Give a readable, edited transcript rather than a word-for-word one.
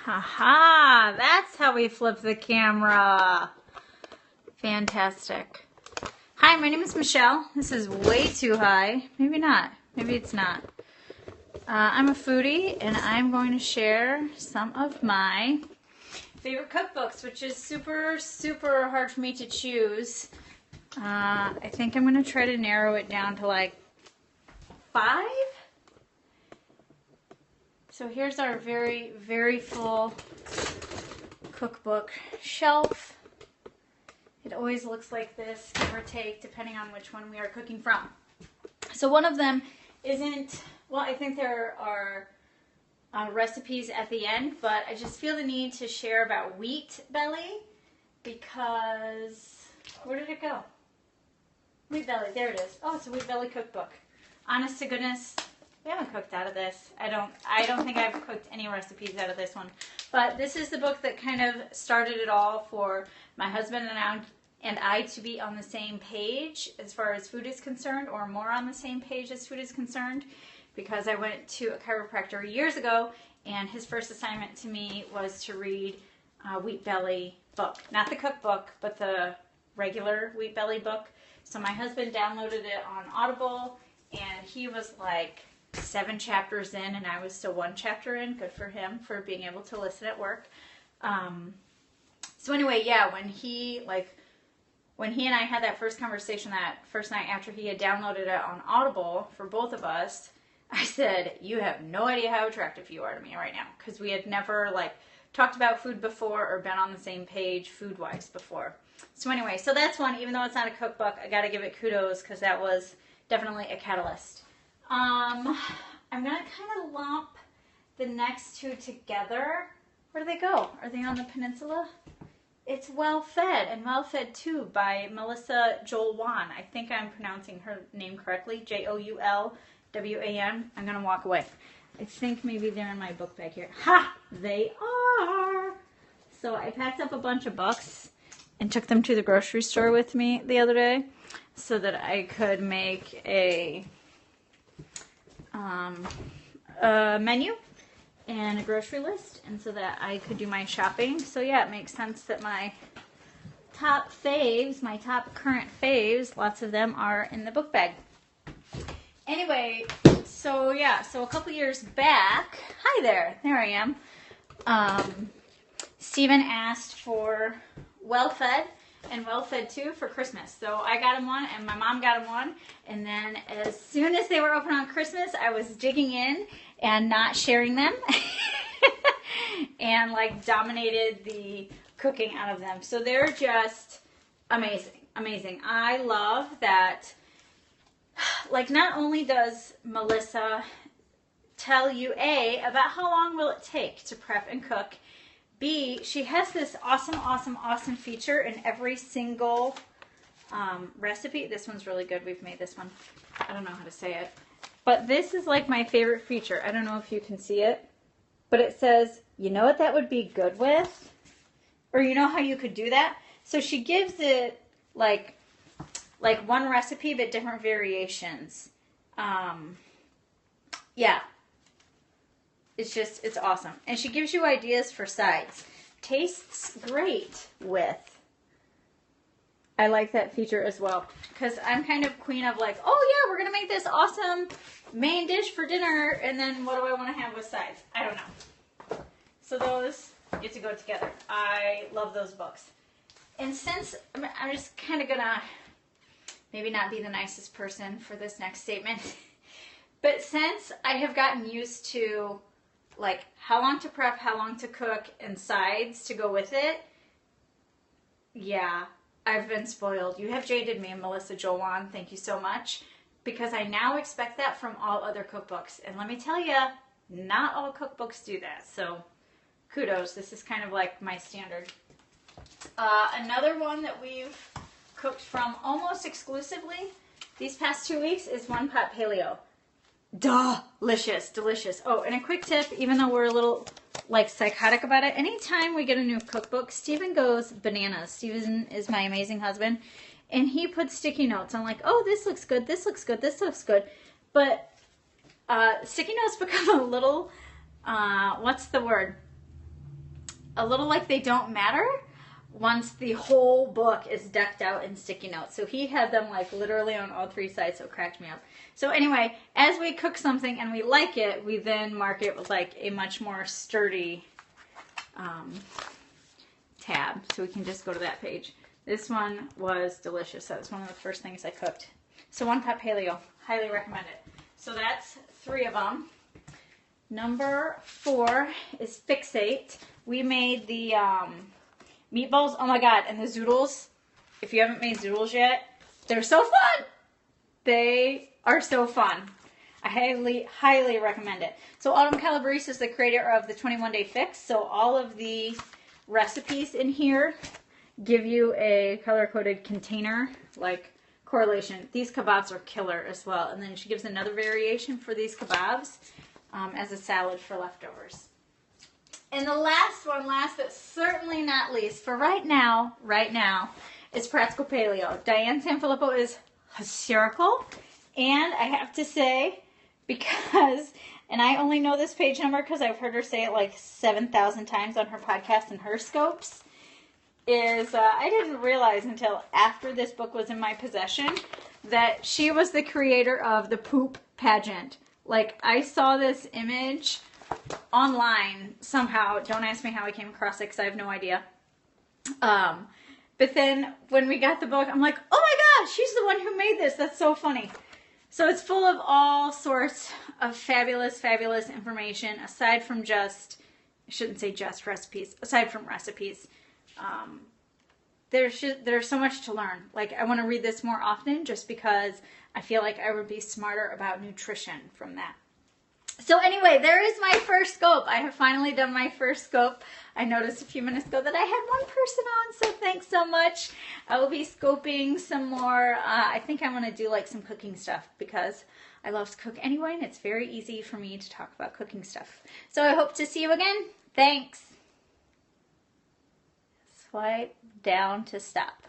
Haha, that's how we flip the camera. Fantastic. Hi, my name is Michelle. This is way too high. Maybe not. Maybe it's not. I'm a foodie, and I'm going to share some of my favorite cookbooks, which is super, super hard for me to choose. I think I'm going to try to narrow it down to like 5. So here's our very, very full cookbook shelf. It always looks like this, give or take, depending on which one we are cooking from. So one of them isn't, well, I think there are recipes at the end, but I just feel the need to share about wheat belly because, where did it go? Wheat belly, there it is. Oh, it's a wheat belly cookbook. Honest to goodness, we haven't cooked out of this. I don't think I've cooked any recipes out of this one. But this is the book that kind of started it all for my husband and I to be on the same page as far as food is concerned, or more on the same page as food is concerned, because I went to a chiropractor years ago, and his first assignment to me was to read a Wheat Belly book. Not the cookbook, but the regular Wheat Belly book. So my husband downloaded it on Audible, and he was like 7 chapters in, and I was still 1 chapter in. Good for him for being able to listen at work. So anyway, yeah, when he and I had that first conversation that first night after he had downloaded it on Audible for both of us, I said, you have no idea how attractive you are to me right now, because we had never talked about food before or been on the same page food-wise before. So anyway, so that's one. Even though it's not a cookbook, I got to give it kudos because that was definitely a catalyst. I'm going to kind of lump the next 2 together. Where do they go? Are they on the peninsula? It's Well Fed and Well Fed Too by Melissa Joulwan. I think I'm pronouncing her name correctly. Joulwan. I'm going to walk away. I think maybe they're in my book bag here. Ha! They are! So I packed up a bunch of books and took them to the grocery store with me the other day so that I could make a menu and a grocery list, and so that I could do my shopping. So yeah, it makes sense that my top faves, my top current faves, lots of them are in the book bag. Anyway, so yeah, so a couple years back, hi there I am. Stephen asked for Well Fed and Well Fed Too for Christmas. So I got him one, and my mom got him one. And then as soon as they were open on Christmas, I was digging in and not sharing them and dominated the cooking out of them. So they're just amazing, amazing. I love that, not only does Melissa tell you A, about how long will it take to prep and cook, B, she has this awesome, awesome, awesome feature in every single recipe. This one's really good. We've made this one. I don't know how to say it. But this is my favorite feature. I don't know if you can see it. But it says, you know what that would be good with? Or you know how you could do that? So she gives it like one recipe but different variations. Yeah. It's awesome. And she gives you ideas for sides. Tastes great with. I like that feature as well. Because I'm kind of queen of oh yeah, we're going to make this awesome main dish for dinner. And then what do I want to have with sides? I don't know. So those get to go together. I love those books. And since I'm just kind of going to maybe not be the nicest person for this next statement. But since I have gotten used to how long to prep, how long to cook, and sides to go with it, yeah, I've been spoiled. You have jaded me, Melissa Joulwan. Thank you so much. Because I now expect that from all other cookbooks. And let me tell you, not all cookbooks do that. So kudos. This is kind of my standard. Another one that we've cooked from almost exclusively these past 2 weeks is One Pot Paleo. Delicious, delicious. Oh, and a quick tip, even though we're a little psychotic about it, anytime we get a new cookbook, Stephen goes bananas. Stephen is my amazing husband, and he puts sticky notes. I'm like, oh, this looks good, this looks good, this looks good. But sticky notes become a little, what's the word? a little like they don't matter once the whole book is decked out in sticky notes. So he had them like literally on all 3 sides, so it cracked me up. So anyway, as we cook something and we like it, we then mark it with like a much more sturdy tab. So we can just go to that page. This one was delicious. That was one of the first things I cooked. So One Pot Paleo, highly recommend it. So that's 3 of them. Number 4 is Fixate. We made the meatballs. Oh my god, and the zoodles. If you haven't made zoodles yet, they're so fun. They are so fun. I highly recommend it. So Autumn Calabrese is the creator of the 21-Day Fix. So all of the recipes in here give you a color-coded container, like correlation. These kebabs are killer as well. And then she gives another variation for these kebabs as a salad for leftovers. And the last one, last but certainly not least, for right now, is Practical Paleo. Diane Sanfilippo is hysterical. And I have to say, because, and I only know this page number because I've heard her say it like 7,000 times on her podcast and her scopes, is I didn't realize until after this book was in my possession that she was the creator of the poop pageant. Like, I saw this image online somehow. Don't ask me how I came across it because I have no idea. But then when we got the book, I'm like, oh my gosh, she's the one who made this. That's so funny. So it's full of all sorts of fabulous, fabulous information aside from just, I shouldn't say just recipes, aside from recipes. There's so much to learn. Like, I want to read this more often just because I feel like I would be smarter about nutrition from that. So anyway, there is my first scope. I have finally done my first scope. I noticed a few minutes ago that I had one person on, so thanks so much. I will be scoping some more. I think I want to do like some cooking stuff because I love to cook anyway, and it's very easy for me to talk about cooking stuff. So I hope to see you again. Thanks. Swipe down to stop.